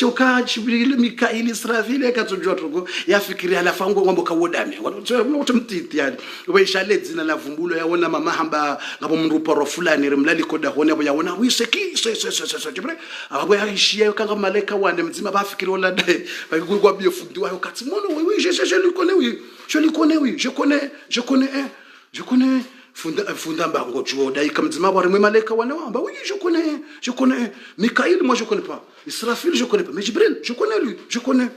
shoka Jibril Mikail Israfil katujua tuko yafikiria alafango ngombo kawodame utumtiti yani weishale dzina la vumbulo yaona mama hamba ngabo mruporo fulani rimlali koda hone abo yaona wiseki se Jibril abo yaishia kanga malaika wane mzima bafikiri wala dai bakugwa biofundiwa kati mono oui je connais funda mbango chuo dai comme mzima bari malaika wane wamba oui je connais Mikail moi je connais pas Israfil je connais pas mais Jibril je connais lui je connais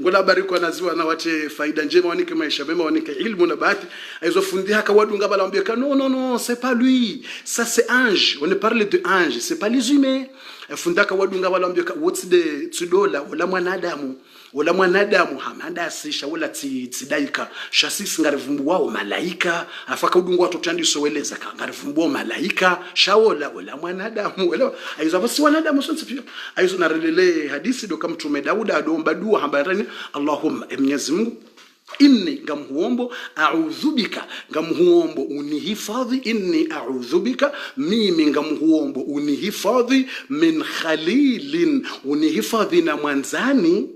ngola bariko naziwa na wate faida njema wanike maisha mema wanike ilmu na bahati aizo fundi haka wadunga balambia non c'est pas lui ça c'est ange on parle de ange c'est pas les humains fundaka wadunga balambia what's the tudola wala mwanadamu hamanda asisha wala tsidaika shasisi ngarivumbu wao malaika afaka udungu watu tandiso weleza ngarivumbu wao malaika shawola wala mwanadamu wala aizo basi wanadamu sio pia aizo narelele hadithi do kama mtume Dauda adomba dua hambarani Allahumma Mwenyezi Mungu inni ngamhuombo a'udhubika ngamhuombo unihifadhi inni a'udhubika mimi ngamhuombo unihifadhi min khalilin unihifadhi na mwanzani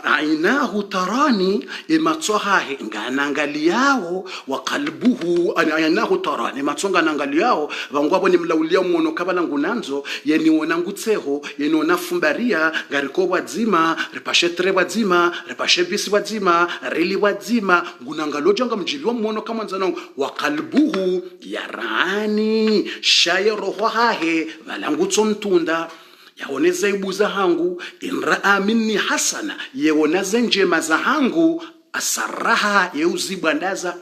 ainahu tarani imatsohahe nganangaliao wa qalbuhu ainahu tarani matsonga nangaliao vangwabo ni mlaulia muono kabala ngunanzo yeni wona ngutseho yeni wona fumbaria ngariko wadzima repashetre wadzima repashe bisi wadzima reli wadzima ngunangaloja ngamjiliwa muono kama nzana wa qalbuhu yarani shayroho hahe valangutso mtunda yaoneza ibuza hangu inraa minni hasana yeonaze njema za hangu asaraha yeuzibwandaza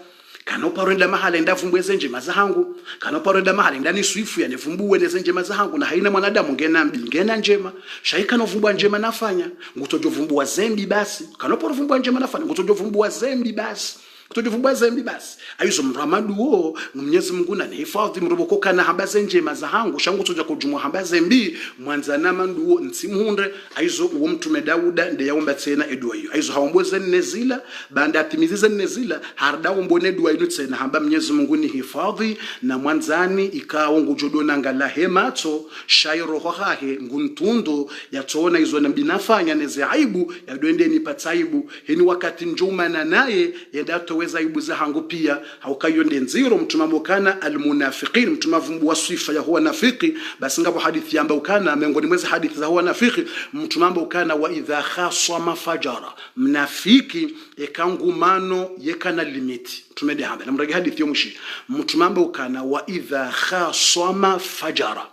kanoparenda mahala ndavumbweze njema za hangu kanoparenda mahala ndani swifu yanevumbuwe neze njema za hangu na haina mwanadamu ngena njema shaika novumbwa njema nafanya ngutojovumbwa zembi basi kanoparuvumbwa njema nafanya ngutojovumbwa zembi basi kutojuvumbwa zembi basi aizo mramadu wo Mwenyezi Mungu na hifadhi mrobokoka na hambaze njema za hangu shangu toja kujumwa hambaze mbi mwanzana mandu wo ntsimuhunde aizo uwo mtume Dauda nde yaomba tsena edua hiyo aizo haomboze nezila banda atimizize nezila hardawo mbone dua ino tsena hamba Mwenyezi Mungu ni hifadhi na mwanzani ikawo ngujodona ngala hemato shairo hahe nguntundo yatona izo na binafanya neze aibu yadoende ni pataibu heni wakati njuma na naye yedato weza ibuza hangu pia haukayonde nziro mtumamokana almunafiqin mtumavumbu wa sifa ya huwa nafiki basi ngapo hadithi yamba ukana miongoni mwezi hadithi za huwa nafiki mtumambo ukana wa idha khasama fajara mnafiki ekangumano yekana limiti tumede hamba namragi hadithi yomushi mtumambo ukana wa idha khasama fajara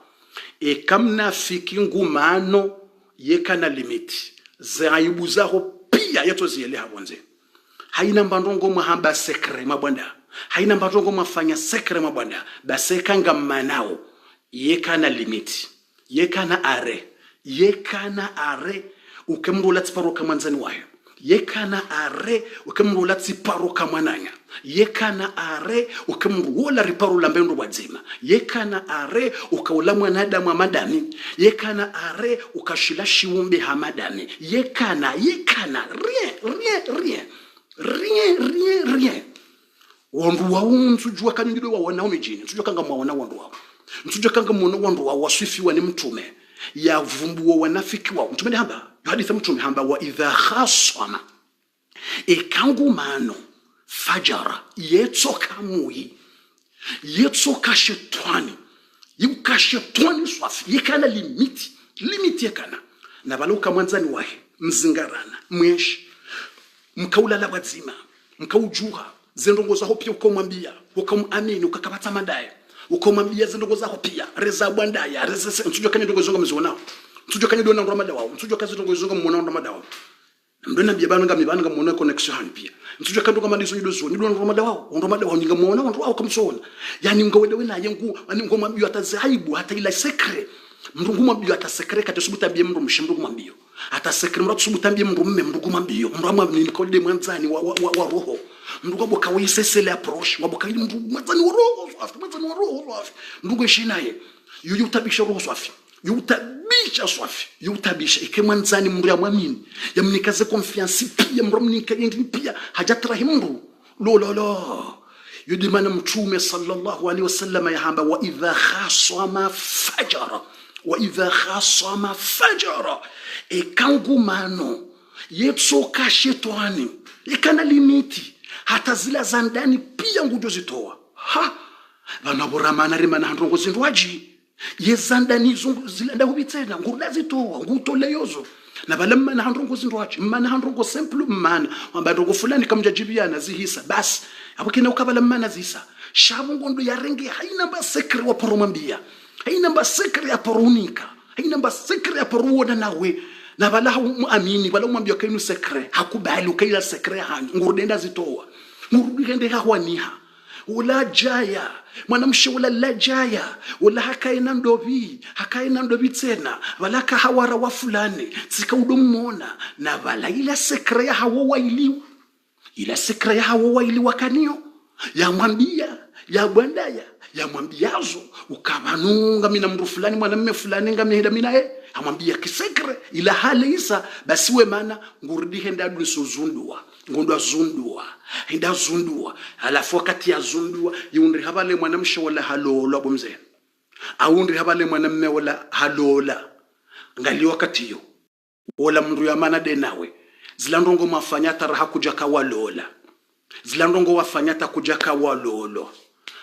ekamnafiki ngumano yekana limiti zaibuzaho pia yeto ziyele habonze haina mbandongo mahamba sekre mabwanda haina mbandongo mafanya sekre mabwanda baseka ngamanao yekana limiti yekana are ukemrula tsiparo kamanzani wayo yekana are ukemrula tsiparo kamananya yekana are ukemrula riparo lambendo wadzima yekana are ukaula mwanadamu amadani yekana are ukashila shiumbe hamadani yekana rien wandu wa unsujua kanyido wa wana umejini nsujua kanga mwaona wandu wa nsujua kanga mwana wandu wa wasifiwa ni mtume ya vumbuwa wanafiki wa mtume hamba hadithi mtume hamba wa idha khasama ekangumano fajara yetsoka muyi yetsoka shetani yukashetani swafi yekana limiti yekana na baluka mwanzani wahe mzingarana mweshi mkaula la wazima mkaujuha zendongo zako pia ukomwambia ukamamini ukakabata madai ukomwambia zendongo zako pia reza bwandaya reza nsujua kanya ndongo zonga mzona nsujua kanya ndona ndo madawa nsujua kazi ndongo zonga muona ndo madawa ndona biyabana ngamibana ngamuona connection pia nsujua kando kama ndiso yido zoni ndo madawa ninga muona ndo au kamsona yani ngawede na yengu ani ngomwambia atazaibu hata ila secret mrungu mwambio atasekre katusubuta bie mru mshimru mwambio atasekre mru tusubuta bie mru mrungu mwambio mru mwambio nikode mwanzani wa roho mrungu boka wisesele approach waboka mru mwanzani wa roho swafi mrungu shinaye yutabisha roho swafi yutabisha ike mwanzani mru ya mwamini yamnikaze confiance pia mru mnikaye pia hajatrahimu lo yudimana mtume sallallahu alaihi wasallam ya hamba wa idha khasama fajara wa idha khasama fajara ekangumano yetsoka shetani ikana limiti hata zila za ndani pia ngujo zitoa ha bana boramana rimana handongo zindwaji yezandani zungu zila ndahubitsena ngurda zitoa ngutoleyozo na balamma na handongo zindwaji mana handongo simple mana ambandongo fulani kamjajibiana zihisa basi abukina ukabalamma na zisa shabu ngondo yarenge haina ba sekre wa poromambia haina ba sekre ya porunika haina ba sekre ya poruona nawe na bala muamini bala umwambia kainu sekre hakubali ukaila sekre hani ngurudenda zitoa ngurudende hawaniha wala jaya mwanamshe wala la jaya wala hakaina ndobi tena wala ka hawara wa fulani tsika udomona na bala ila sekre ya hawo waili ila sekre ya hawo waili wakanio ya mwambia ya bwandaya ya mwambiazo ukabanunga mina mru fulani mwanamume fulani ngamihenda minae amwambia kisekre ila hali isa basi we mana ngurudi henda duso zundua ngondwa zundua henda zundua alafu wakati ya zundua yundri habale mwanamshe wala halola bomze aundri habale mwanamume wala halola ngali wakati yo wala mndu ya mana de nawe zilandongo mafanya taraha kujaka walola zilandongo wafanya takujaka walolo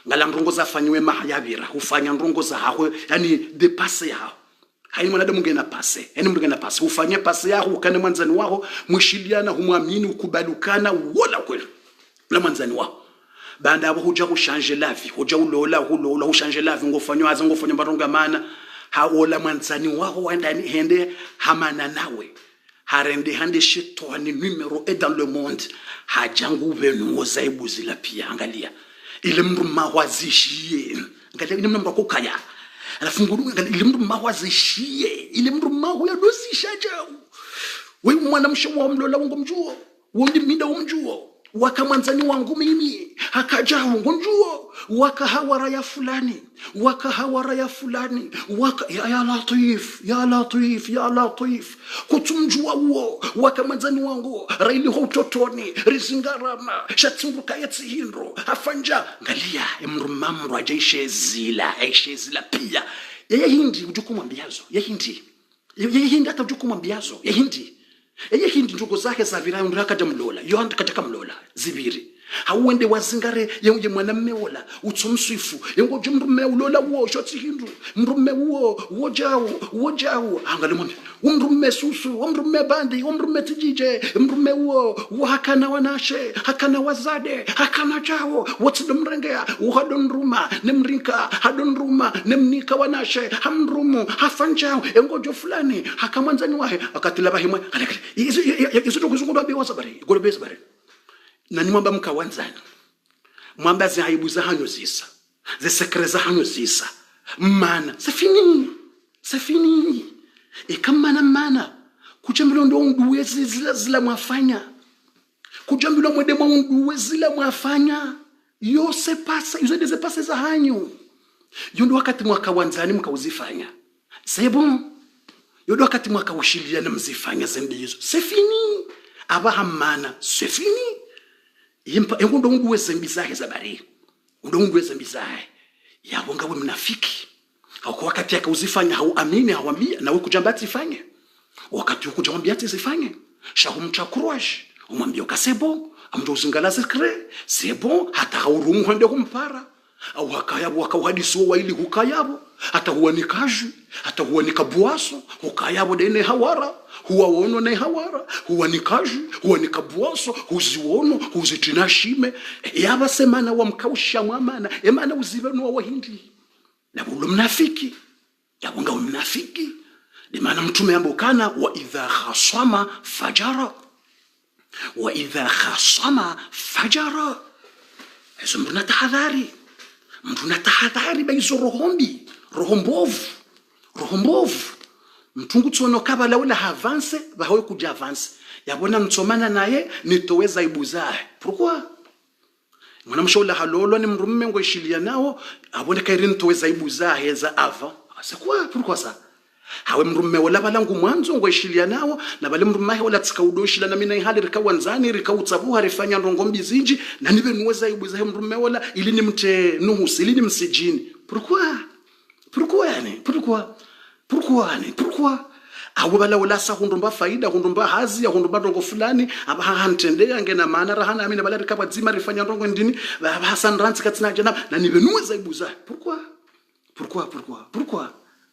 ngala ndongo za fanywe mahayabira ufanya ndongo za hawe yani depase yao haini mwanadamu ngena pase yani mngena pase ufanye pase yao ukane mwanzani wao mwishiliana humwamini ukubalukana wala kweli na mwanzani wao banda abo huja kushanje lavi huja ulola hushanje lavi ngofanywa aza ngofanya baronga mana haola mwanzani wao wenda hende hamana nawe harende hande shetani numero et dans le monde hajangu benu ozaibuzila pia angalia ile mndu mahwazishie ngalia ile mndu akokaya alafu nguru ile mndu mahwazishie ile mndu mahu ya dosisha jao wewe mwanamshe wa mlola wangu mjuo wondi minda umjuo wakamwanzani wangu mimi hakajao ngonjuo wakahawara ya fulani ya latif kutumjua huo wakamwanzani wangu raili ho utotoni rizingarama shatimbuka yatsihindo afanja ngalia emrumamro ajaishe zila pia yeye hindi ujukumwambiazo yeye hindi hata ujukumwambiazo yeye hindi ndugu zake za virayo ndaka jamlola yohanda katika mlola zibiri hauende wazingare yenge mwanamume wala utsomswifu yengo jumrume ulola wo shoti hindu mrume wo jao angalimwe umrume susu umrume bandi umrume tijije umrume wo hakana wanashe hakana wazade hakana jao wotsidomrengea uhadonruma nemrinka hadonruma nemnika wanashe hamrumu hafanjao yengo jo fulani hakamwanzani wahe akatila bahimwe izo dokuzungulwa bewasabari golobesabari na ni mwamba mkawanzani mwamba zihaibu za hanyo zisa zisekre za hanyo zisa mana safini ikamana mana kujambilo ndo unduwe zila mwafanya kujambilo mwedema unduwe zila mwafanya yo se pasa za hanyo yondo wakati mwakawanzani mkauzifanya c'est bon yondo wakati mwakawushilia na mzifanya zendizo safini abahamana safini yengo ndo wezembizahe zabari ndo wezembizahe yabo ngawe mnafiki au wakati akauzifanya hauamini hawambia nawe kujambati ifanye wakati ukujambia tizifanye shahu mchakurwaje umwambia kasebo amdo zingala sekre sebo hata urumu hande kumpara au hakayabo wakawadiso waili hukayabo hata huanikaju hata huanikabuaso hukayabo dene hawara huwa wono na hawara huwa nikaju huwa nikabuaso huziono huzitinashime yaba semana wa mkausha mwamana emana uzibenu wa wahindi na bulo mnafiki yabonga mnafiki de maana mtume ambokana wa idha khasama fajara hizo mna tahadhari baizo rohombovu mtungu tsono kabala wala avance bahoye kuja avance yabona mtsomana naye nitoweza ibuzahe pourquoi mwanamshola halolo ni mrumme ngoshilia nao abone kairini toweza ibuzahe za avant c'est quoi pourquoi ça hawe mrumme wala balangu mwanzo ngoshilia nao na bale mrumme wala tsikaudoshila na mina ihali rikawanzani rikautsabuha rifanya ndongombi zinji na nibe nuweza ibuzahe mrumme wala ili nimte nuhusi ili nimsijini pourquoi pourquoi abo bala wala sa hundumba faida hundumba hazi ya hundumba ndongo fulani aba hantendea ngena maana rahana amina bala rikaba dzima rifanya ndongo ndini ba Hassan Ranzi katsina jana na nibenuza ibuza pourquoi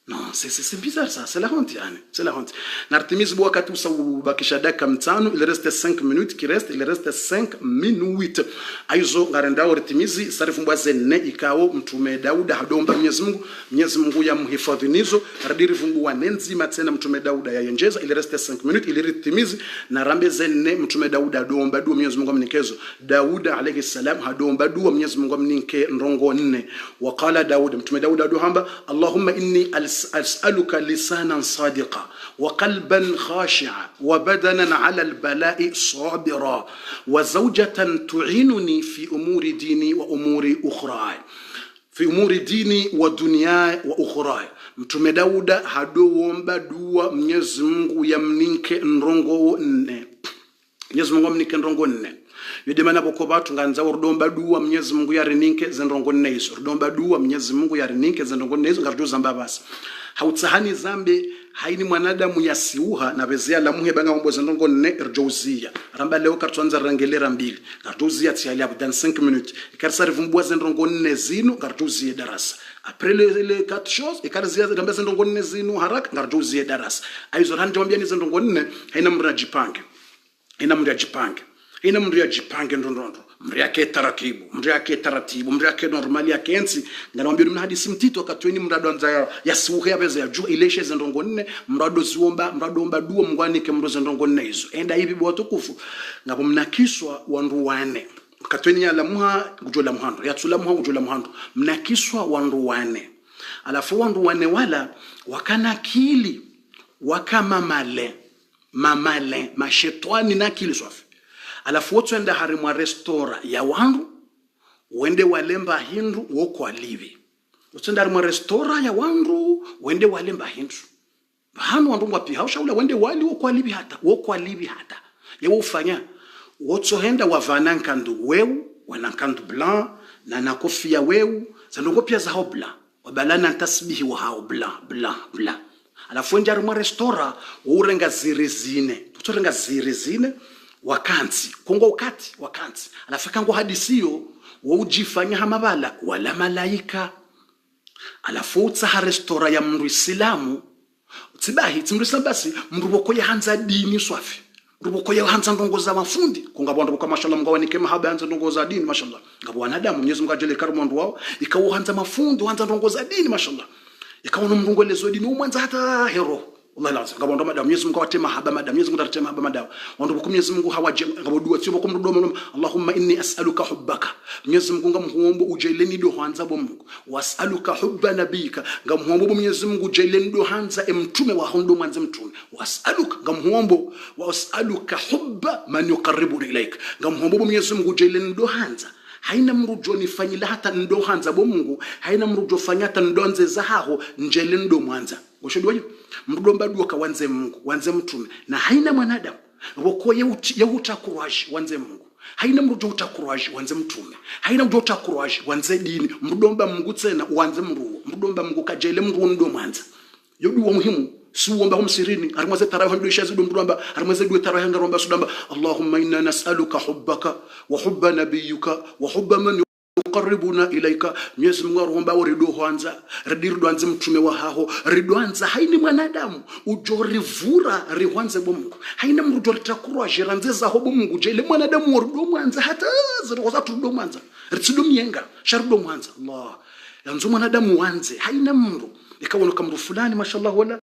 non c'est bizarre ça, c'est la honte yani, c'est la honte. Nartimiz bo wakati usabakisha dakika 5, il reste 5 minutes qui reste, il reste 5 minutes. Aizo ngarenda ortimizi sarifu mbwaze ne ikao mtume Dauda hadomba Mwenyezi Mungu ya mhifadhi nizo radiri vungu wanenzi matena mtume Dauda ya yenjeza, il reste 5 minutes, il rtimizi na rambe zenne mtume Dauda hadomba dua Mwenyezi Mungu amnikezo. Dauda alayhi salam hadomba dua Mwenyezi Mungu amnike ndongo 4. Waqala Dauda mtume Dauda duhamba Allahumma inni أسألك لسانا صادقا وقلبا خاشعا وبدنا على البلاء صابرا وزوجة تعينني في أمور ديني وأمور أخرى في أمور ديني ودنياي وأخرى. Mtume Dauda hadoomba dua Mwenyezi Mungu yamninke ndongo 4. Mwenyezi Mungu amninke ndongo 4. Yodemana bokoba tunganza urdomba dua Mwenyezi Mungu yarininke zendongo 4 hizo. Urdomba dua Mwenyezi Mungu yarininke zendongo 4 hizo ngarjo zamba basi. Hautsahani zambe haini mwanadamu yasiuha na bezea la muhe banga mboza ndongo 4 rjouzia. Ramba leo kartuanza rangelera 2. Garjouzia tiali abu dans 5 minutes. Ikarsari vumboza ndongo 4 zinu garjouzia darasa. Après les 4 choses, ikarzia ramba ndongo 4 zinu haraka garjouzia darasa. Aizo randi wambia ni ndongo 4 haina mrajipange. Ina mria jipange ndondondo mria ke taratibu mria ke normali ya kensi nganawambia mna hadisi mtito akatweni mrado anza ya suhe ya beza ya juu ileshe zendongo 4 mrado omba dua mngwani ke mrado zendongo 4 hizo enda hivi bwa tukufu ngabo mnakiswa wandu 4 katweni ya lamuha gujola muhando ya tsula muha gujola muhando mnakiswa wandu 4 alafu wandu 4 wala wakana kili wakama mamale mashetwani na kili swafi. Alafu wotu enda harimwa restora ya wandu wende walemba hindu woko alivi. Wotu enda harimwa restora ya wandu wende walemba hindu. Hanu wandu mwapi hausha ula wende wali woko alivi hata. Yewo ufanya wotu henda wavana nkandu wewu wanankandu blanc na nakofia wewu zanongo pia za hao blanc wabalana ntasbihi wa hao blanc. Alafu wende harimwa restora urenga zirizine. Wotu renga zirizine wakanzi kongo wakanzi alafika ngo hadisiyo wujifanya hamabala wala malaika alafu utsaha restora ya mndu Islamu tsibahi tsimrisa basi mruboko ya hanza dini swafi ruboko ya hanza ndongo za mafundi kungabonda buka mashallah mgawanike mahaba hanza ndongo za dini mashallah ngabo wanadamu Mwenyezi Mungu ajele karimu wao ikawo hanza mafundi hanza ndongo za dini mashallah ikawo mrungwelezo dini umwanza hata hero Allah lazima ngabo madam Mwenyezi Mungu watema haba madam Mwenyezi Mungu atatema haba madam wandu buku Mwenyezi Mungu hawaje ngabo dua tsibo ko mrudomo Allahumma inni as'aluka hubbaka Mwenyezi Mungu ngamuhombo ujaileni do hanza bo Mungu was'aluka hubba nabika ngamuhombo Mwenyezi Mungu ujaileni do hanza mtume wa hondo mwanza mtume was'aluka ngamuhombo was'aluka hubba man yuqarribu ilaika ngamuhombo Mwenyezi Mungu ujaileni do hanza haina mrujo nifanyila hata ndo hanza bo Mungu haina mrujo fanyata ndonze za haho njele ndo mwanza goshodwaje mrudomba duka wanze Mungu wanze mtume na haina mwanadamu woko ya utakurwaji wanze Mungu haina mrujo utakurwaji wanze mtume haina mrujo utakurwaji wanze dini mrudomba Mungu tena wanze mrudomba Mungu kajele mruo ndo mwanza yodu wa muhimu suomba humsirini arimwaze tarawih ndo ishazidu mrudomba arimwaze duwe tarawih ngaromba sudamba Allahumma inna nas'aluka hubbaka wa hubba nabiyyika wa hubba man yuqarribuna ilaika Mwenyezi Mungu aromba urido hanza ridirdo anze mtume wa haho rido hanza haini mwanadamu ujorivura riwanze bo Mungu haina mrudo ritakurwa jiranze za ho bo Mungu jele mwanadamu urido mwanza hata zirikoza tudo mwanza ritsido mienga sharudo mwanza Allah yanzo mwanadamu wanze haina mru ikawono kamru fulani mashallah wala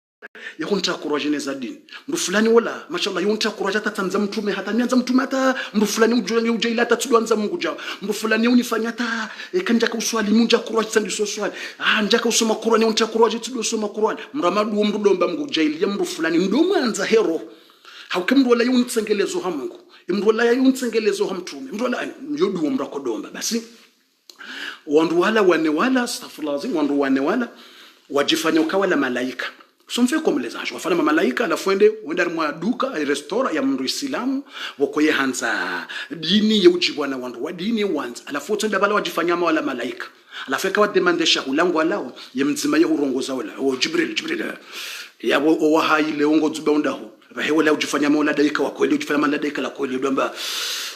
yakunta kurajene za dini mru fulani wala mashallah yunta kurajata tanza mtume hata nianza mtume hata mru fulani ujaila hata tuanza Mungu jao mru fulani unifanya hata kanjaka uswali munja kurajata sandi swali njaka usoma Qur'ani unta kurajata tudo usoma Qur'ani mramadu mrudomba Mungu jaili mru fulani ndo mwanza hero haukemru wala yuntengelezo ha Mungu mru wala yuntengelezo ha mtume mru wala yodu mrakodomba basi wandu wala wane wala astaghfirullah wandu wane wala wajifanya ukawala malaika somfe comme les anges wafana malaika la fuende wenda mwa duka restaurant ya mndu islamu wokoye hanza dini ya ujibwana wandu wa dini wanza alafu tenda bala wajifanyama wala malaika alafu kawa demandesha ulangu alao ye mzima ye urongoza wala o jibril ya wa haile ongo zubaundaho bahewa la ujifanyama wala daika wa kweli ujifanyama la daika la kweli ndamba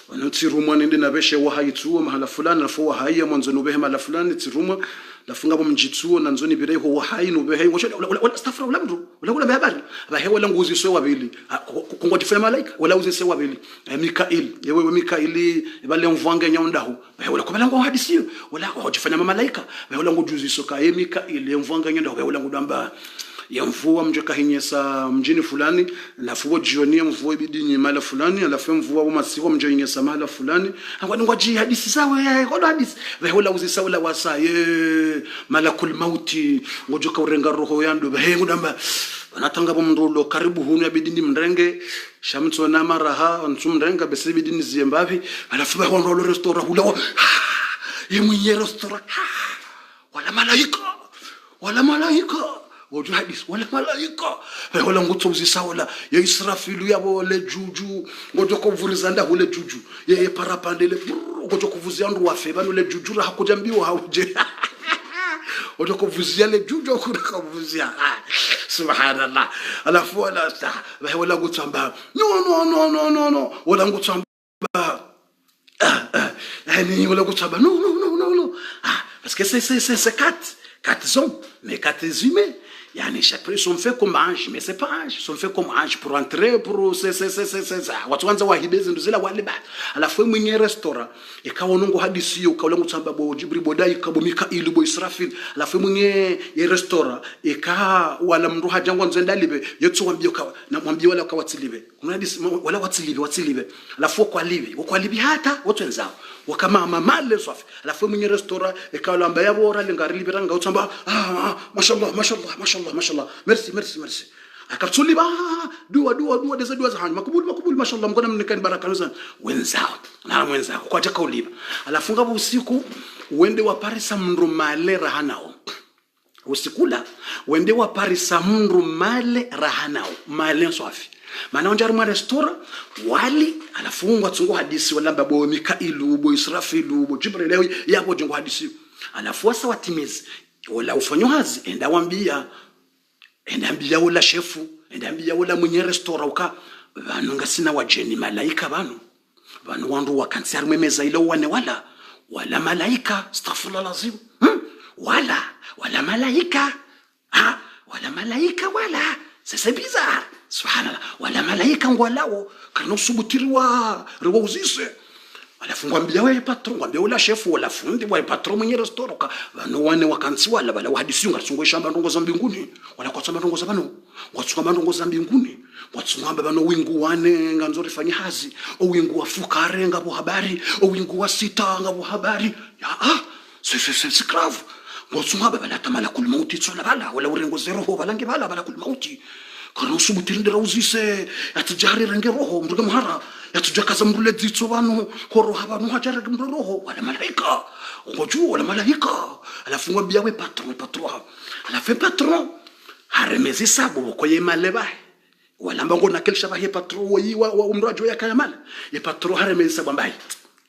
wantirumwa nende nabeshe wa haituo mahala fulani alafu wa haiya mwanzo nubehe mahala fulani tirumwa lafunga bo mjitsuo nanzoni bireho wa hayi nubehe wala stafra wala mdu wala habari bahewa la nguzi swe wabili kungwa difanya malaika wala uzi swe wabili Mikail yewe Mikaili bale mvanga nyaondaho bahewa la kubala ngo hadisi wala hojifanya malaika bahewa la ngujuzi soka Mikail mvanga nyaondaho bahewa la ngudamba ya mvua mjoka hinyesa mjini fulani alafu jioni mvua bidini mala fulani alafu mvua umasiwa mjo hinyesa mala fulani ngwa hadisi sawa kodo hadisi wehola uzisa wala wasa ye malakul mauti ngojoka urenga roho yandu behengu ndamba anatanga bomndulo karibu hunu ya bidini mrenge shamtso na maraha nsumrenga bese bidini ziembavi alafu bahwa ndo restaurant hula ye mwenye restaurant wala malaika woju hadis wala malaika wala ngutsozi sawala ya Israfilu yabo le juju ngojo kuvurizanda hule juju ye parapandele ngojo kuvuzia ndu wafe bano le juju ra hakujambiwa hauje ngojo kuvuzia le juju kuvuzia subhanallah alafu wala wala ngutsamba no wala ngutsamba yani wala ngutsamba no parce que c'est quatre hommes mais quatre humains. Yani chaque personne fait comme ange, mais c'est pas ange, sont fait comme ange pour entrer pour c'est ça. Watu wanza wahibezi nduzela wale ba. Alafu mwenye restaurant ikawa nongo hadisi yo kaula ngutamba bo Jibril bodai kabo Mikail bo Israfil. Alafu mwenye ye restaurant ika wala mndu hajangwa nzenda libe yetso wambio ka na mwambio wala ka watilibe. Kuna hadisi wala watilibe. Alafu kwa libi hata watu wenzao wakama mamale swafi. Alafu mwenye restaurant ikawa lamba yabo ora lingari libiranga utamba mashallah merci akatuli ba dua deza dua za hani makubuli mashallah mkona mnikani baraka sana wenzao kwa jaka uliba alafunga usiku uende wa parisa mndu male rahanao usikula uende wa parisa mndu male rahanao male swafi maana onjari ma restaurant wali alafungwa tsungo hadisi wala babo Mikailu bo Israfilu bo Jibril yabo jongo hadisi alafu wasa watimizi wala ufanyo hazi enda ambia wala shefu enda ambia wala mwenye restaurant uka banu ngasina wajeni malaika banu wandu wakansari memeza ile wala malaika astaghfirullah lazim wala malaika wala malaika wala c'est bizarre subhanallah wala malaika ngwalao kana usubutiriwa uzise alafu ngwambia wewe patron ngwambia wala chef wala fundi wala patron mwenye restaurant ka bano wane wakansi wala bala hadisi ngasungwe shamba ndongo za mbinguni wala kwa tsamba ndongo za bano watsunga ndongo za mbinguni watsunga bano wingu wane nganzo rifanya hazi o wingu wa fukare ngabo habari o wingu wa sita ngabo habari ya c'est grave watsunga bala tamala kul mauti tsona bala wala urengo zero ho bala ngibala bala kul mauti kana usubutindira uzise atijari renge roho mruga muhara yatujakaza mrule dzitso bano horo habanu hajara mroho wala malaika ngoju wala malaika alafu ngwambia we patron alafu patron haremezi sabo boko yemaleba wala mbango nakelisha ba he patron wa umrajo yakayamala ye patron haremezi sabo mbai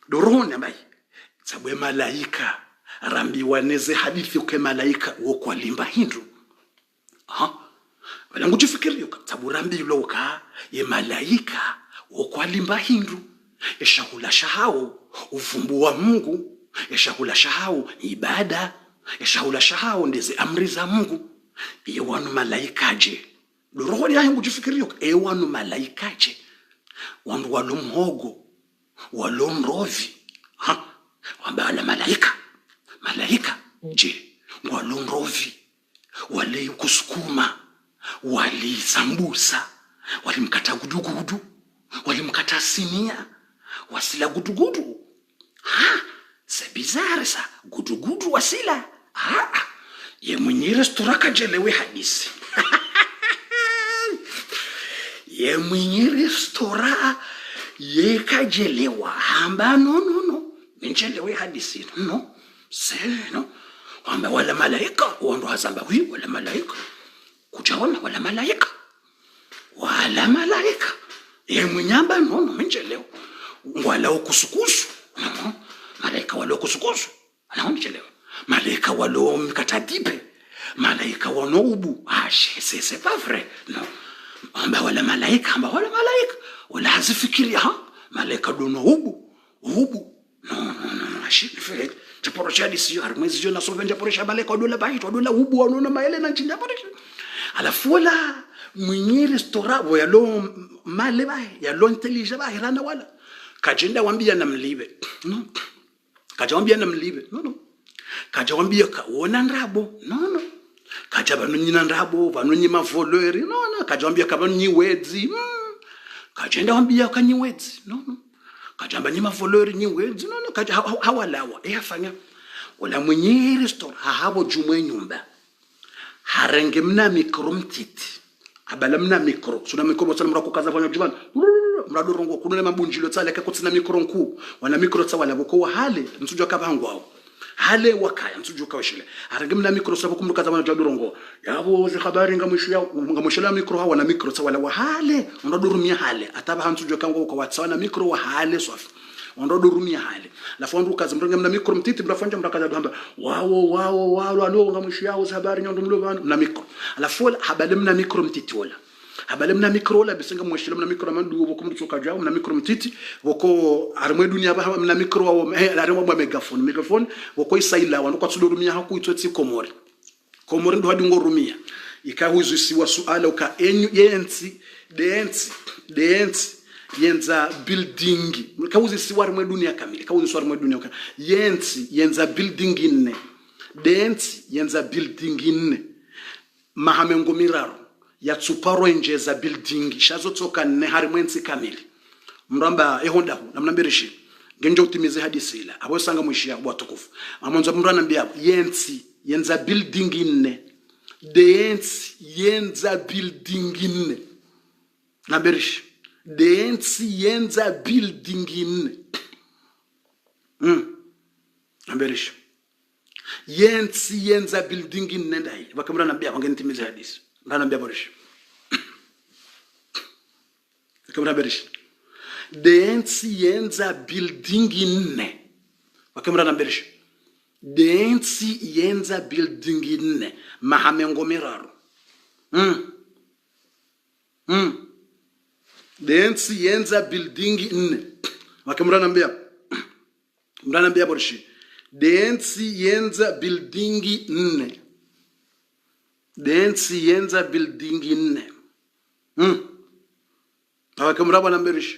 dorone mbai sabo ye malaika rambi waneze hadithi uke malaika woko limba hindu wala ngujifikirio sabu rambi loka ye malaika okwalimba hindu eshakula shahao uvumbu wa Mungu eshakula shahao ibada eshakula shahao ndeze amri za Mungu yewanu malaikaje roho ya yangu jifikirio ewanu malaikaje wandu walomhogo walomrovi wambala malaika je walomrovi wale kusukuma wali sambusa walimkata gudugudu walimkata sinia wasila gudugudu c'est bizarre ça gudugudu wasila ye mwenye restaurant kajelewe hadisi ye mwenye restaurant ye kajelewa hamba no njelewe hadisi no c'est no wamba wala malaika wandu hazamba wala malaika ujaona wala malaika ye mwenyamba nono menjelewa wala ukusukusu malaika wala ukusukusu anaonjelewa malaika wala mkatadipe malaika wanoubu c'est pas vrai non amba wala malaika wala hazifikiri malaika dono ubu no ashifere taporosha disi armezi jona sovenja porosha malaika dola baito dola ubu wanona maele na chinja porosha alafu wala mwenye restaurant yalo male ba yalo intelligent ba hirana wala kajenda wambia namlibe no kajawambia namlibe no kajawambia kaona ndrabo no kaja banonyina ndrabo banonyi mavoleur no kajawambia kabanonyi wedzi kajenda wambia kanyiwedzi no kajamba nyima voleur nyiwedzi no kaja hawalawa eyafanya wala mwenye restaurant habo jumwe nyumba harenge mna mikro mtiti abala mna mikro suna mikro tsala mrako kaza fanya jibana mrado rongo kunule mabunjilo tsala ka kutsina mikro nku wana mikro tsawala boko wa hale nsujwa kabangu wao hale wakaya nsujwa kawashile harenge mna mikro sababu kumruka zamana jadu rongo yabo zi habari ngamushila mikro hawa na mikro tsawala wa hale mrado rumia hale ataba nsujwa kango kwa watsawana mikro wa hale swafi ondodo rumia hale la fondu kaza mrenga mna mikro mtiti mrafanja mrakaza duhamba wao alo ngamushi yao habari nyondo mlovano na mikro la fola habale mna mikro mtiti wala habale mna mikro wala bisinga mweshila mna mikro mandu boko mtsoka jao mna mikro mtiti boko armwe dunia ba mna mikro wa armwe bwa megaphone boko isaila wanu kwa tsudo rumia haku itotsi komori ndo hadi ngorumia ikahuzu siwa suala uka enyu dance yenza building kauzi siwari mwe dunia kamili kauzi siwari mwe dunia yenza building inne dance yenza building inne mahamengo miraro ya tsuparo enjeza building shazo tsoka ne hari mwenzi kamili mramba ehonda hu namnambirishi ngenjo utimize hadisi ila abo sanga mwishia watukufu amonza mrana mbia yenza building inne dance yenza building inne nambirishi dance yenza building in amberish yenza building in ndai bakamra nambia wangenitimiza hadisi ndanambia borish bakamra berish dance yenza building in bakamra namberish dance yenza building in mahamengo miraro dance yenza building in wakamrana mbia borishi dance yenza building in wakamraba na mberishi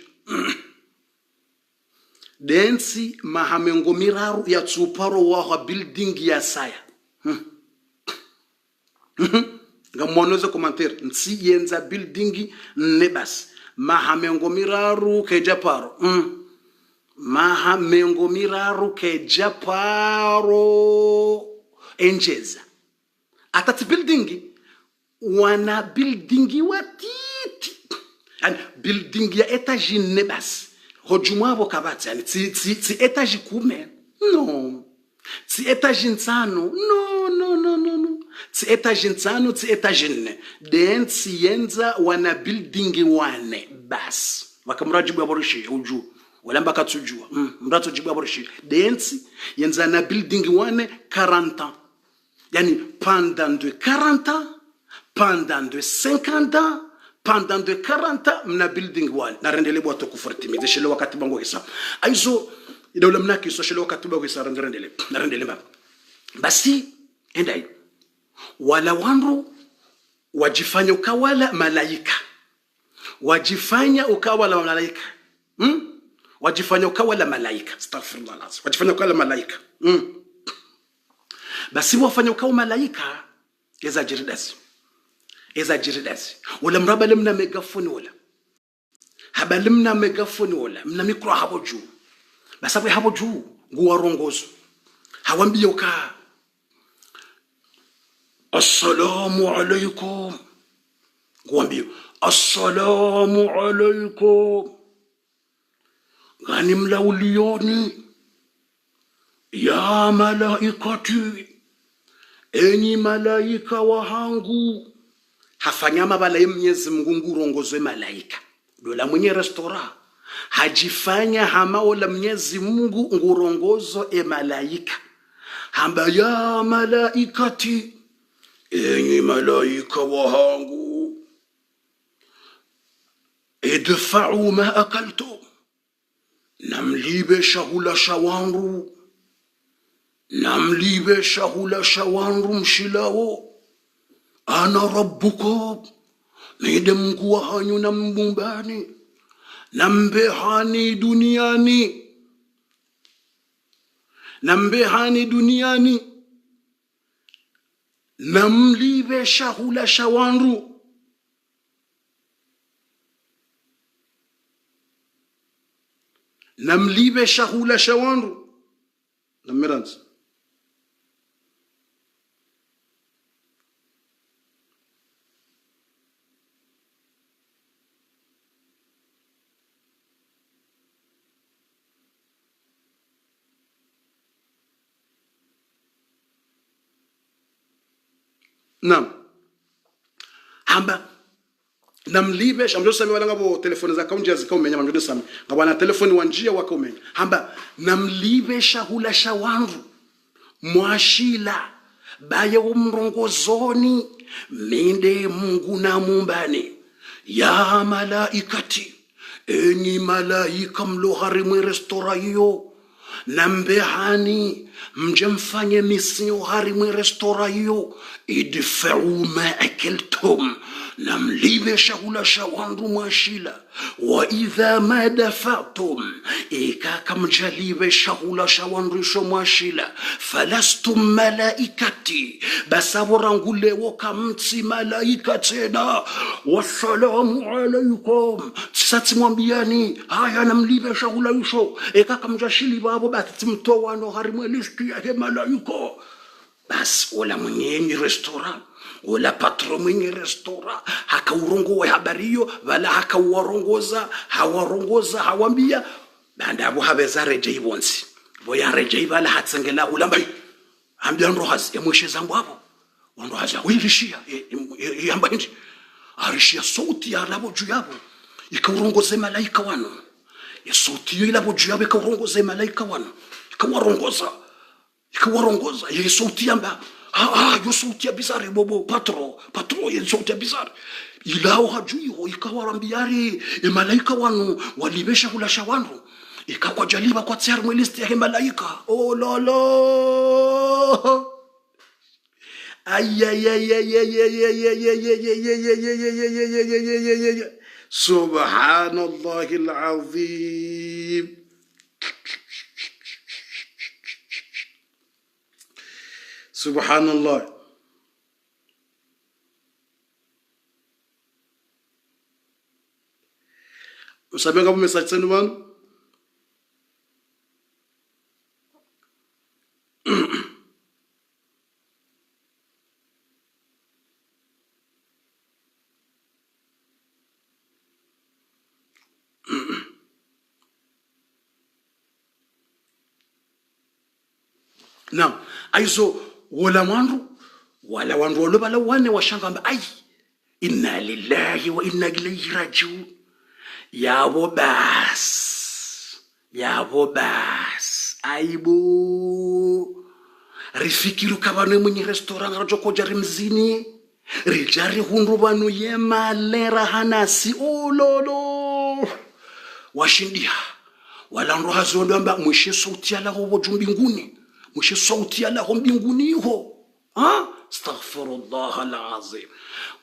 dance mahamengo miraru ya tsuparo wa building ya saya ngamonoze commentaire nsi yenza building nebas mahamengo miraru kejaparo mahamengo miraru kejaparo enjeza atati building wana building watiti and building ya etage nebas hojumabo kabati yani ti etage kume no ti etage nsano no ti etage nsano ti etage nne dance yenza wana building wane bas wakamrajibu ya borishi uju wala mbaka tujua mrato jibu ya borishi dance yenza na building wane 40 ans yani pendant de 40 ans pendant de 50 ans pendant de 40 ans mna building wane na rendele bwa to kufortimize shelo wakati bango hisa aizo idawla mnaki so shelo wakati bango hisa rendele basi endai wala wanru wajifanya ukawala malaika wajifanya ukawala malaika wajifanya ukawala malaika astaghfirullah lazim wajifanya ukawala malaika basi wafanya ukawala malaika ezajiridazi wala mraba lemna megafoni wala habalimna megafoni wala mna mikro habo juu basabu habo juu nguwarongozo hawambia uka assalamu alaikum nguambia assalamu alaikum gani mlaulioni ya malaikati enyi malaika wahangu hafanyama bala ye Mwenyezi Mungu ngurongozwe malaika dola mwenye restaurant hajifanya hamaola Mwenyezi Mungu ngurongozo malaika hamba ya malaikati enyi malaika wahangu idfa'u ma akaltum namlibe shahula shawanru namlibe shahula shawanru mshilawo ana rabbukum nide Mungu wa hanyu na mbumbani nambehani duniani namlibe shahula shawanru namlibe shahula shawanru namiranza nam hamba namlibe shamjo sami wala ngabo telefoni za kaunja zikaumenya mamjo sami ngabana telefoni wanjia wakaumenya hamba namlibe shahula shawanru mwashila baye umrongozoni minde Mungu na mumbani ya malaikati enyi malaika mloharimu restora hiyo nambehani mjemfanye misio harimu restora hiyo idfa'u ma akaltum namlibe shahula shawanru mwashila wa idha ma dafa'tum ikaka mjalibe shahula shawanru sho mwashila falastum malaikati basaburangule wakamti malaika tena wassalamu alaikum sati mwambiani haya namlibe shahula yusho ikaka mjashili babo bati mtowa no harimu listi ya malaika bas wala mwenye restaurant wala patron mwenye restaurant hakaurongoa habari hiyo wala hakauwarongoza hawambia banda abo habeza rejei bonsi boya rejei bala hatsengela ulambai ambia ndohazi emwishe zangu abo ndohazi wirishia yamba hindi arishia sauti ya labo juu yabo ikaurongoze malaika wano ya sauti hiyo labo juu yabo ikaurongoze malaika wano ikawarongoza ye sauti yamba yo sauti ya bizarre bobo patro ye sauti ya bizarre ilao hajuiho ikawarambiari malaika wanu walibesha kula shawanu ikakwa jaliba kwa tsar mwelisti ya malaika oh lolo subhanallahil azim subhanallah usabe ngapo message senu bana na aizo wala wandu wala bala wane washangamba ai inna lillahi wa inna ilayhi rajiun yabo bas aibu rifikiru kabane mwenye restaurant rajoko jari mzini rijari hundu banu yema lera hanasi ololo washindia wala ndo hazondo amba mwishe sauti ya laho mbinguni mwishe sauti ya laho mbinguni ho astaghfirullah alazim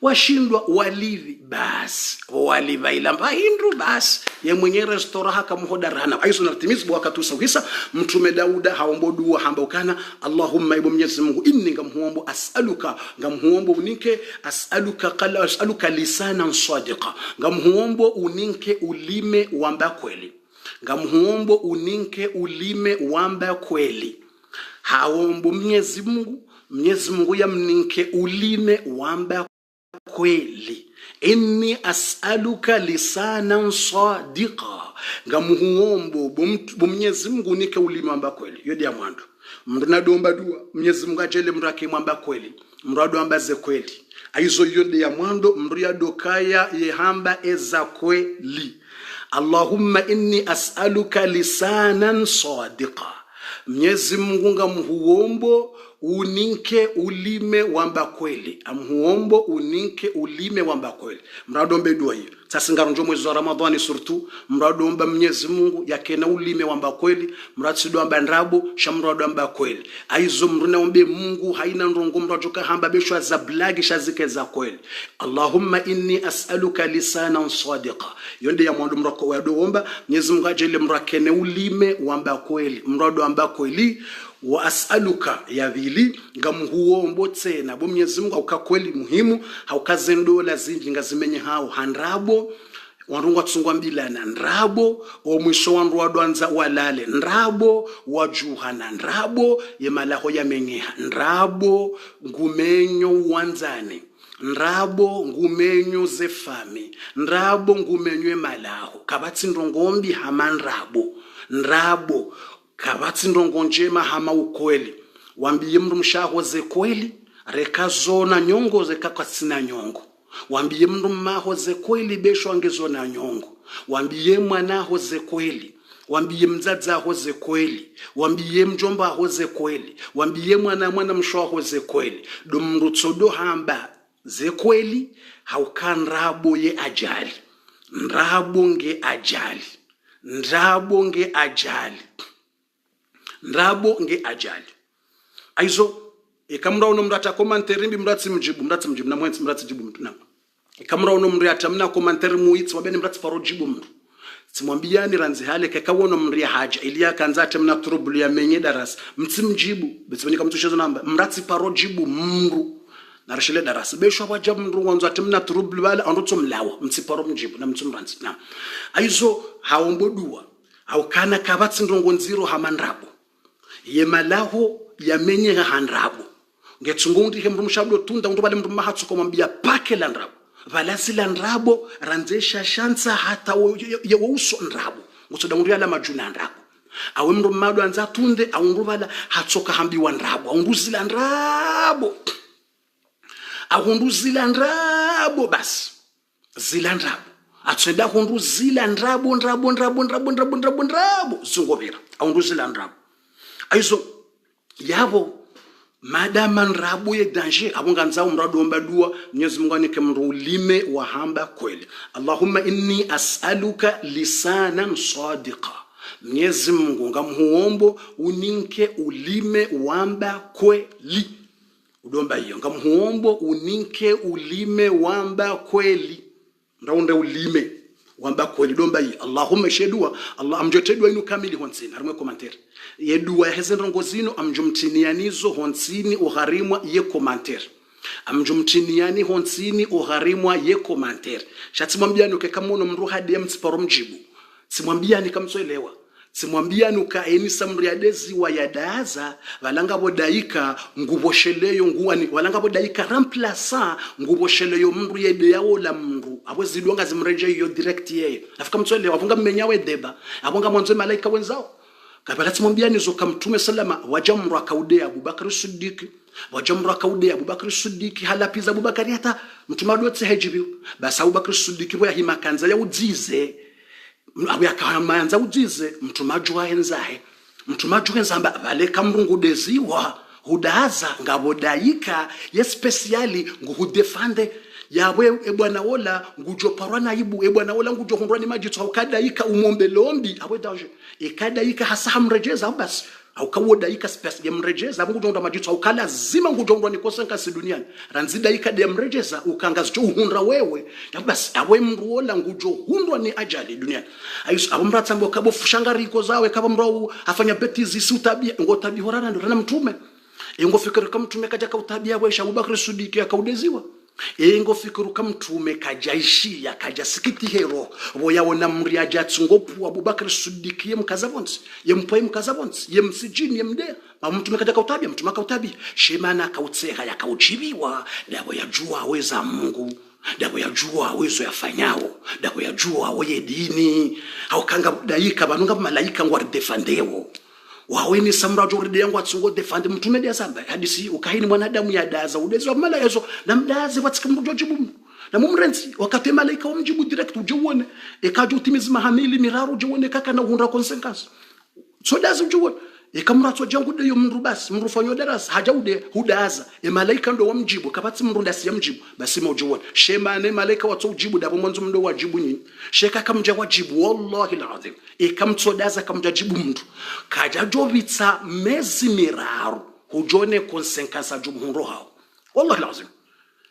washindwa walivi bas waliva ilamba hindu bas ye mwenye restaurant haka muhodarana aiso nartimiz bwa katusa hisa mtume Dauda haombo dua hambokana Allahumma ibo Mwenyezi Mungu inni ngamhuombo as'aluka ngamhuombo unike as'aluka lisanan sadiqa ngamhuombo uninke ulime wamba kweli ngamhuombo uninke ulime wamba kweli haombo Mwenyezi Mungu yamninke ulime wamba kweli inni as'aluka lisanan sadiqa ngamuhuombo Mwenyezi Mungu nike ulime wamba kweli yodi ya mwandu mndu nadomba dua Mwenyezi Mungu ajele mrake mwamba kweli mradu ambaze kweli aizo yonde ya mwando mria dokaya yehamba eza kweli. Allahumma inni as'aluka lisanan sadiqa. Mwenyezi Mungu ngamuhuombo uninke ulime wamba kweli. Amhuombo uninke ulime wamba kweli. Mradombe dua hiyo. Sasa ngaronjo mwezi wa Ramadhani surtu mradomba Mwenyezi Mungu yakena ulime wamba kweli, mratsido amba ndrabo shamrado amba kweli. Aizo mruna ombe Mungu haina ndongo mrajoka hamba beshwa za blagi shazike za kweli. Allahumma inni as'aluka lisanan sadiqa. Yonde ya mwandu mrako wa doomba Mwenyezi Mungu ajele mrakene ulime wamba kweli, mrado amba kweli. Wa as'aluka ya vili ngamuhuombo tena bo Mwenyezi Mungu ukakweli muhimu haukazendola zinji ngazimenye hao handrabo warungwa tsungwa mbilana ndrabo omwisho wandu wadwanza walale ndrabo wajuhana ndrabo yemalaho yamenyeha ndrabo ngumenyo wanzane ndrabo ngumenyo zefami ndrabo ngumenyo malaho kabatsi ndongombi hamandrabo ndrabo kabatsi ndongo njema hama ukweli wambiye mndu mshahoze kweli rekazona nyongo zekakwasina nyongo wambiye mndu mmahoze kweli besho angezona nyongo wambiye mwana hoze kweli wambiye mzaza hoze kweli wambiye mjomba hoze kweli wambiye mwana msho hoze kweli domndu tsodo hamba ze kweli haukanrabo ye ajali nrabo nge ajali nrabo nge ajali ndrabo nge ajali aizo ikamra uno mrata commentaire mbi mratsi mjibu na mwenzi mratsi jibu mtu na ikamra uno mrata mna commentaire muitsi wabeni mratsi paro jibu mtu simwambiani ranzi hale kakawono mria haja ilia kanzate mna trouble ya menye darasa mjibu betsibani kamtushezo namba mratsi paro jibu mru na rashile darasa besho wajabu mru wanzo atemna trouble bala andotso mlawa mtsiparo mjibu na mtsumranzi na aizo haombodua au kana kabatsi ndongo nziro hamandrabo yemalaho yamenye handrabo ngetsungundi hemru mshabdo tunda ndo bale mndu mahatsu komambia pake la ndrabo valasi la ndrabo ranzesha shansa hata yewuso ndrabo ngutsoda muri ala majuna ndrabo awe mndu mado anza tunde aundu bala hatsoka hambiwa ndrabo aunduzila ndrabo ahunduzila ndrabo basi zila ndrabo atsenda hunduzila ndrabo zungobira aunduzila ndrabo aizo yabo madama ndrabo ye danger abunganza umrado omba dua Mwenyezi Mungu anike mndu ulime wahamba kweli. Allahumma inni as'aluka lisanan sadiqa. Mwenyezi Mungu ngamuombo uninke ulime wamba kweli. Udomba hiyo ngamuombo uninke ulime wamba kweli. Ndaunde ulime wamba kweli domba hiyo. Allahumma shedua Allah amjotedwa inu kamili honsini harume commentaire yedua hezenrongo zino amjumtinianizo honsini uharimwa ye commentaire amjumtiniani honsini uharimwa ye commentaire shatimwambiani ukekamuno mru hadi mtsiparo mjibu simwambiani kamsoelewa simwambiani ukaeni samriadezi wa yadaza walanga bodaika ngubosheleyo nguani walanga bodaika remplaçant ngubosheleyo mru yede yawo la mru abwezi donga zimreje yo direct yeye afika mtsoelewa avunga mmenyawe deba abonga mwanzo malaika wenzao kabalati mwambiani zoka mtume salama wajamru akaudea Abubakar Siddiq wajamru akaudea Abubakar Siddiq halapiza Abubakar hata mtume adotse hejibiu basi Abubakar Siddiq boya himakanza ya udzize abu yakamanza udzize mtumajwa enzahe mtumajwa enzamba baleka mrungu deziwa hudaza ngabodaika ye speciali nguhudefande yawe ebwana ola ngujo parwana ibu ebwana ola ngujo hondwani majitso ukadaika umombelombi abwe daje ikadaika hasa hamrejeza basi au kawodaika space ya mrejeza ngujo ndo majitso ukala zima ngujo ndo nikosenka si duniani ranzida ikade mrejeza ukangazo uhundra wewe basi awe mruola ngujo hundwa ni ajali duniani ayus abomratsa mbo kabo fushangariko zawe kabo mrau afanya betizi si utabia ngotabi horana ndo na mtume ingofikira kama mtume kaja kautabia wewe Abubakar Siddiq akaudeziwa Engo fikiru kamtume kajaishi ya kajasikiti hero woyaona mriaja tsungopu Abubakar Siddiq yemkazabonsi yempoye mkazabonsi yemsijini yemde mtume kaja kautabia mtume kautabia shemana kautseha yakauchibiwa dabo yajua weza Mungu dabo yajua wezo yafanyao dabo yajua woye dini au kanga daika banunga malaika ngwari defandewo waweni samra joride yangu atsungo defend mtume dia samba hadisi ukahini mwanadamu ya daza udezi wa mala yazo na mdazi watika mrujo jibu na mumrenzi wakati malaika wamjibu direct ujuone ekajo utimizi mahamili miraru ujuone kaka na uhunra konsenkas so dazi ujuone ikamratwa jangu de yo mndu basi mndu fanyo darasa hajaude hudaza malaika ndo wamjibu kapati mndu ndasi yamjibu basi maujuone shema ne malaika watu ujibu dabo mwanzo mndo wajibu nyinyi sheka kamja wajibu wallahi alazim ikamtsodaza kamjajibu mndu kaja jovitsa mezi miraru hujone konsenkasa jumhuro hao wallahi alazim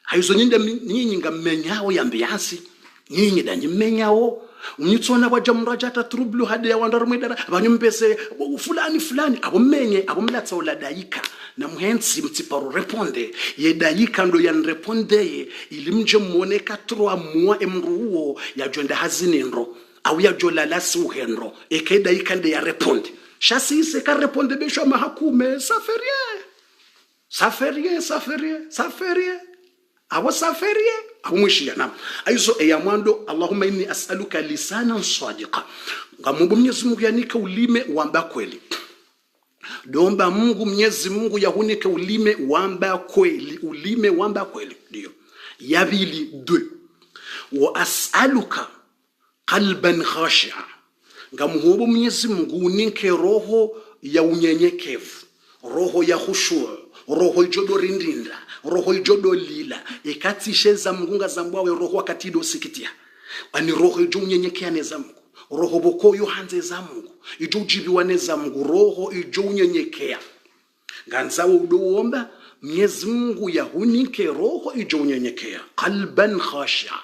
haizo nyinyi ngamenyao yambiasi nyinyi danyi menyao mnitsona wajamraja tatrublu hadi ya wandarumedara abanyumpese fulani abomenye abomlatsa oladaika na muhensi mtsiparo reponde ye daika ndo yanreponde ilimje muone 4 mois emruo ya jonda hazinenro au ya jola la suhenro ekedaika nde ya reponde chasi se ka reponde besho mahakume saferie awo saferie awumshia na aizo eyamwando Allahumma inni as'aluka lisanan sadiqa ngamomba Mwenyezi Mungu yanika ulime wamba kweli domba Mungu Mwenyezi Mungu yahunika ulime wamba kweli ndio yabili 2 wa as'aluka qalban khashi'a ngamomba Mwenyezi Mungu unike roho ya unyenyekevu roho ya khushu roho ijodo rindinda roho ijodo lila ikatisheza mgunga zambwawe roho wakati do sikitia ani roho ijonyenyekea neza Mungu roho bokoyo hanze za Mungu ijojibiwa neza Mungu roho ijonyenyekea nganzawo udoomba Mwenyezi Mungu yahunike roho ijonyenyekea qalban khashi'a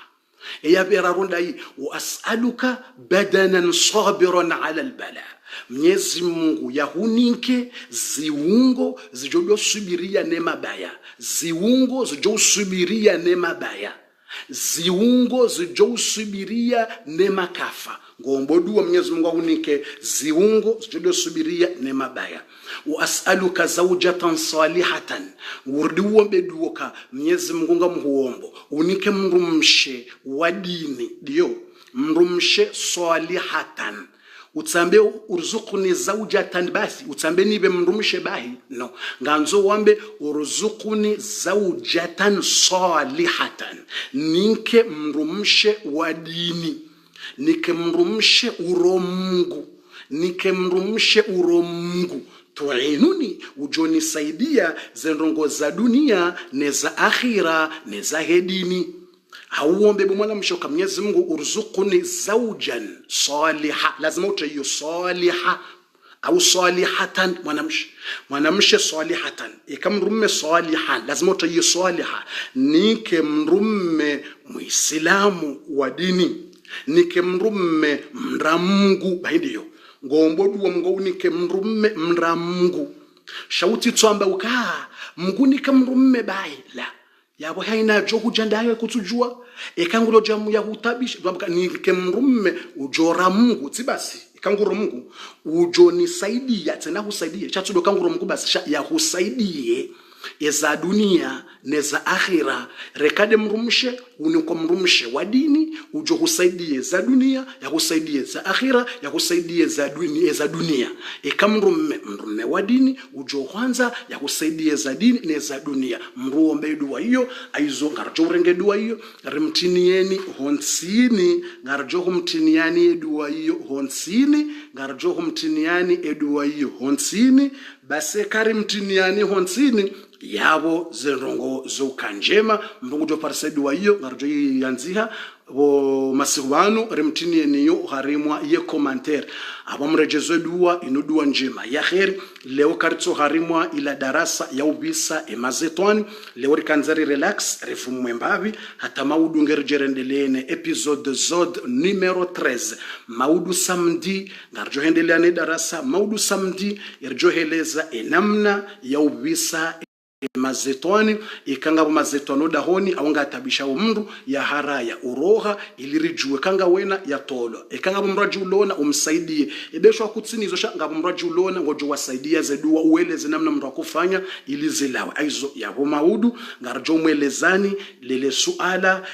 eyabera ronda yi was'aluka badanan sabiran ala albala Mwenyezi Mungu yahunike ziungo zijodosubiria nema baya ziungo zijosubiria nema baya ziungo zijosubiria nema kafa ngombodu wa Mwenyezi Mungu ahunike ziungo zijodosubiria nema baya was'aluka zawjatan salihatan urdiwo beduoka Mwenyezi Mungu ngamuombo unike mrumshe wa dini dio mrumshe salihatan utsambe urzuquni zawjatan basi utsambe nibe mrumshe bahi no nganzo wambe urzuquni zawjatan salihatan ninke mrumshe wa dini nike mrumshe uromungu tuinuni ujoni saidia zenrongo za dunia neza akhira neza hedini hauombe bumwana mshoka Mwenyezi Mungu urzuquni zawjan saliha lazima utayo saliha au salihatan mwanamshe salihatan ikamrumme salihan lazima utayo saliha nike mrumme muislamu wa dini nike mrumme mramungu bahindiyo ngombodu wa Mungu nike mrumme mramungu shauti tsamba uka Mungu nike mrumme bai la yabo haina joku jandaye kutujua ekangulo jamu ya hutabish nike mrumme ujora Mungu tibasi ikanguro Mungu ujoni saidia tena husaidia chatudo kanguro Mungu basi ya husaidie eza dunia neza akhira rekade mrumshe uniko mrumshe wa dini ujo husaidie za dunia ya husaidie za akhira ya husaidie za dunia ikamrumme wa dini ujo kwanza ya husaidie za dini neza dunia mruombe dua hiyo aizo ngarjo urenge dua hiyo rimtinieni honsini ngarjo humtiniani dua hiyo honsini ngarjo humtiniani dua hiyo honsini base karimtiniani honsini yabo zenrongo zokanjema mbungu jo parsedu wa hiyo ngarjo yanziha bo masihwanu remtini niyo harimwa ye commentaire abamrejezo dua inudua njema ya khair leo kartso harimwa ila darasa ya ubisa emazetwani leo rikanzari relax refumwe mbavi hata maudu ngerjerendelene episode zod numero 13 maudu samedi ngarjo hendelene darasa maudu samedi irjo heleza enamna ya ubisa mazetwani ikanga mazetwano dahoni awanga atabisha umru ya haraya uroha ilirijue kanga wena ya tolo ikanga mraji ulona umsaidie ebeshwa kutsinizo shanga mraji ulona ngojo wasaidia zedua ueleze namna mtu akufanya ili zilawe aizo yabo maudu ngarjo mwelezani lele suala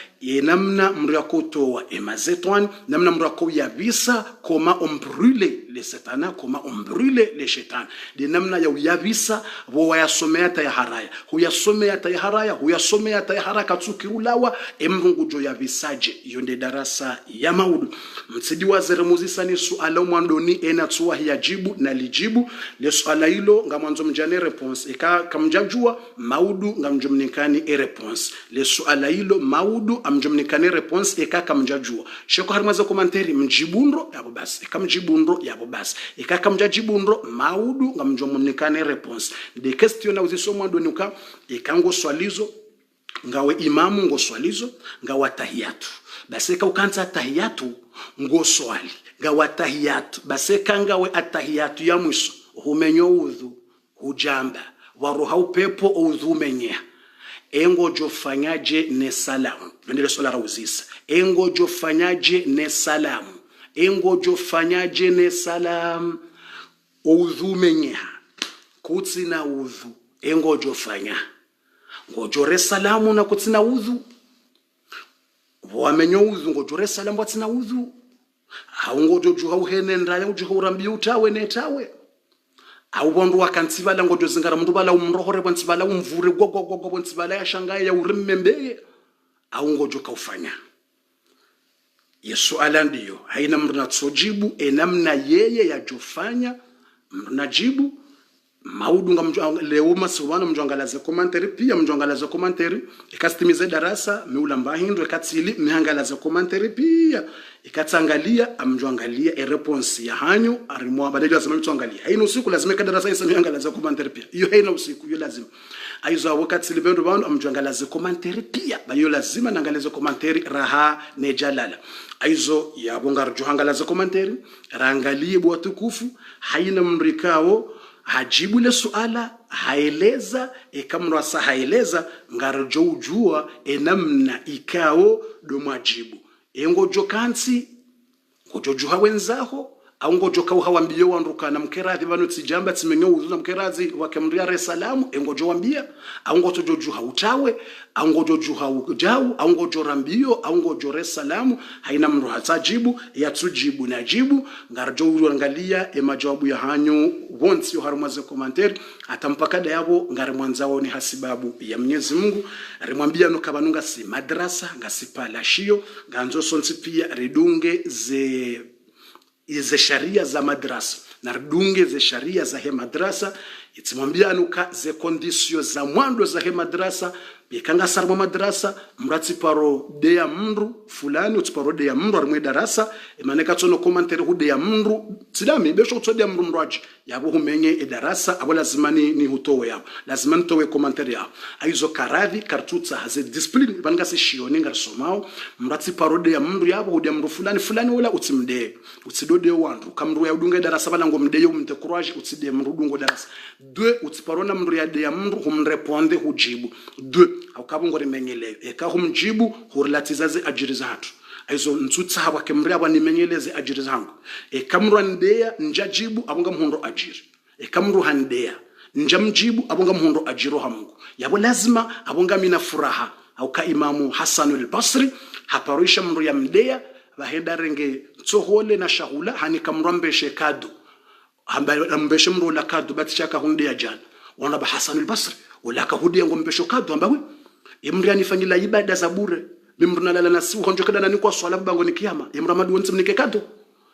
namna mtu yakotoa mazetwani namna mtu akoyavisa koma ombrule le satana koma ombrule le shetani de namna ya uyavisa bo yasomea ta ya haraya huyasomea ta ya haraya huyasomea ta ya haraka tsukirulawa emrungujo ya visaje yonde darasa ya maudu mtsidi wazere muzisani suala mwandoni enatsuwa hiyajibu na lijibu le suala hilo ngamwanzo mjane response eka kamjajua maudu ngamjumnikani response le suala hilo maudu amjumnikani response eka kamjajua sheko harimaza komanteri mjibundro yabo basi eka mjibundro yabo basi eka kamjajibundro maudu ngamjumnikani response de question na uzisomwa donuka ikango swalizo ngawe imamu ngo swalizo ngawa tahiyatu baseka ukanza tahiyatu ngo swali ngawa tahiyatu baseka ngawe atahiyatu ya mwiso humenyo udhu hujamba waruha upepo udhu menyea engo jofanyaje ne salamu ndile swala rauzisa engo jofanyaje ne salamu engo jofanyaje ne salam udhu menyea kutsina udhu engo jofanya ngojore salamu na kutsina udhu wamenyo udhu ngojore salamu watsina udhu haungojo juha uhene ndaya ujuha urambi utawe netawe au bondu wakantsibala ngojo zingara mundu bala umrohore bontsibala umvure gogogogo bontsibala ya shangaya ya urimmembe au ngojo kaufanya Yesu alandiyo haina mruna tsojibu enamna yeye ya jofanya mruna jibu maudu leo masubana mjongalaze commentary pia mjongalaze commentary ikastimize darasa meulamba hindu ikatsili mihangalaze commentary pia ikatsangalia amjwangalia response ya hanyu arimwa badala lazima mtsangalia haina usiku lazima kadarasa isa mihangalaze commentary pia hiyo haina usiku hiyo lazima aizo wakati libendo bando amjwangalaze commentary pia bayo lazima nangalaze commentary raha nejalala aizo ya bongar johangalaze commentary rangalie bwa tukufu haina mrikao hajibu le suala haeleza ekamro asa haeleza ngarjo ujua enamna ikao do majibu engojo kansi ngojo wenzaho au ngojo ka hawambie wandukana mkerazi bano tsijamba tsimenyo uzuna mkerazi wakamria resalamu engojo wambia au ngojo juha utawe au ngojo juha ujau au ngojo rambio au ngojo resalamu haina mru hatajibu ya tujibu na jibu ngarjo uangalia majawabu ya hanyu once yo harumaze commentary atampaka dayabo ngare mwanzao ni hasibabu ya Mwenyezi Mungu arimwambia no kabanunga si madrasa ngasipala shio nganzo sonsi pia redunge ze sharia za madrasa na redunge ze sharia za he madrasa itimwambia nuka ze kondisio za mwando za he madrasa bikanga sarmo madrasa mrati paro de ya mndu fulani utiparo de ya mndu arimwe darasa emaneka tsono commentaire hude ya mndu tidami besho tsode ya mndu mraji yabo humenye darasa abo lazima ni hutowe yabo lazima ntowe commentaire yabo aizo karadhi kartutsa haze discipline banga se shione ngarsomao mrati paro de ya mndu yabo hude ya mndu fulani wala utimde utsidode wandu kamru ya udunga darasa bala ngomde yo mte courage utside mndu dungo darasa deux utiparo na mndu ya de ya mndu humreponde hujibu deux au ngori menyele eka humjibu hurlatizaze ajiri zatu aizo nsutsa hawa kemria bani menyeleze ajiri zangu ekamru handea njajibu abonga mhondo ajiri ekamru handea njamjibu abonga mhondo ajiro hamungu yabo lazima abonga mina furaha au ka imamu Hassan al-Basri haparisha mru ya mdea baheda renge tsohole na shahula hani kamrambeshe kadu ambeshe mru la kadu batishaka hundea jana wana ba Hassan al-Basri wala ka hudia ngombesho kadu ambawe imria nifanyila ibada za bure bimruna lala nasi honjo kada nani kwa swala bango ni kiyama imramadu wonse mnike kato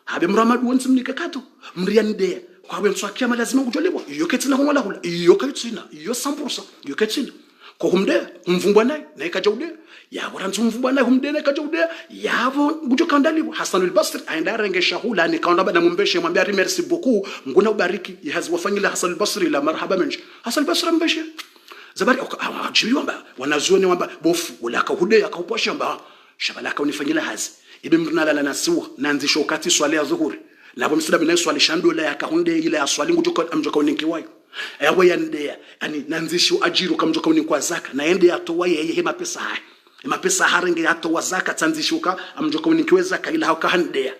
habe mramadu wonse mnike kato mria ndea kwa wenso kiyama lazima kujolewa iyo ketina homola hula iyo ketina iyo 100% iyo ketina ko humde umvumbwa naye na ikajaude yabo ranzumvumbwa naye humde na ikajaude yabo bujo kandaliwa Hassan al-Basri aenda renge shahula ni kaonda bada mumbeshe mwambia merci beaucoup nguna ubariki yahazi wafanyila Hassan al-Basri la marhaba menji Hassan al-Basri mbeshe zabari ajibiwamba wanazuoni wamba bofu ulaka hude akauposha mba shabalaka unifanyila hazi ibe mrunala na suwa nanzisho kati swali ya zuhuri labo msida bina swali shandola yakahunde ile aswali ngujoka amjoka uninki wayo Ewe yandea yani nanzisho ajiro kamjoka uni kwa zaka na ende atowa yeye mapesa haya mapesa harenge atowa zaka tanzishuka amjoka uni kiweza kaila hauka handea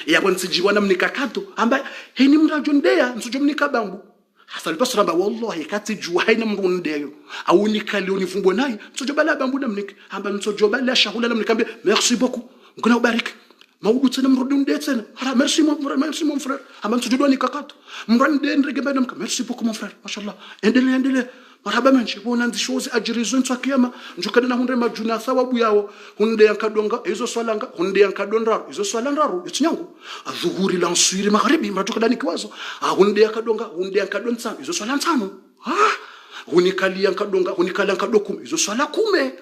yabo nsijiwa na mnikakato amba heni mrajo ndea nsujo mnikabambu hasa libasura amba wallahi kati juwa haina mru ndeyo au nikali unifungwe naye nsujo bala bambu na mnik amba nsujo bala shahula na mnikambia merci beaucoup ngona ubariki maudu tena mrudi ndee tena ara merci mon frère amba nsujo ni kakato mrande ndege bana mka merci beaucoup mon frère mashallah endele marhaba menshi bona nzishozi ajirizo ntsakiyama njukana na hunde majuna thawabu yawo hunde yankadonga izo swalanga hunde yankadonra izo swalandaru yitnyangu adhuhuri la nswiri magharibi mratoka dani kiwazo hunde yakadonga hunde yankadonsa izo swalantsano hunikali yankadonga hunikala yankadokum izo swala kume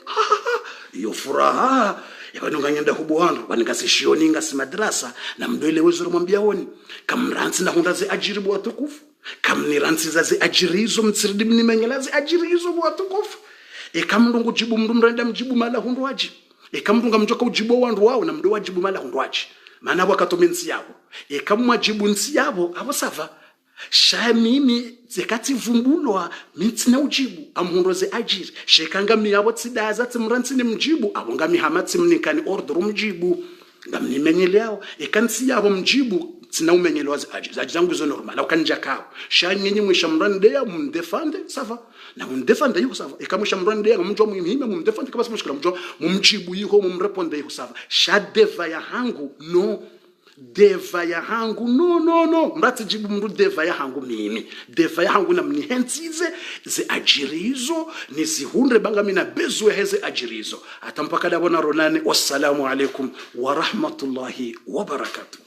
iyo furaha yakanonga nyenda hubuhana wanikasishioni ngasi madrasa na mdwele wezo mwambia woni kamranzi na hundaze ajiribu watukufu kamniranzi zaze ajirizo mtsiridi mnimenyelaze ajirizo watukufu kamndungu jibu mrenda mjibu mala hundwaji kamndunga mjoka ujibu wandu wao na mdo wajibu mala hundwaji maana wakatomensi yabo kamwa jibu nsi yabo abo sava shamimi zekati vumbulwa mitsina ujibu amhundoze ajiri shekanga miyabo tsidaza tsimranzi ni mjibu abonga mihamatsi mnikani order mjibu ngamnimenyele yao kansi yabo mjibu tsina umenyele wazi ajiri zangu zo normal ukanja kao shanyenye mwisha mrande ya mundefande sava na mundefande yuko sava kamwisha mrande ya mjwa muhime mundefande kama simushikala mjwa mumjibu yuko mumreponde yuko sava shadeva ya hangu no deva ya hangu no mrati jibu mru deva ya hangu mimi deva ya hangu na mnihenzize ze ajirizo nizihunde banga mina bezwe heze ajirizo atampaka dabona ronane wassalamu alaikum wa rahmatullahi wa barakatuh.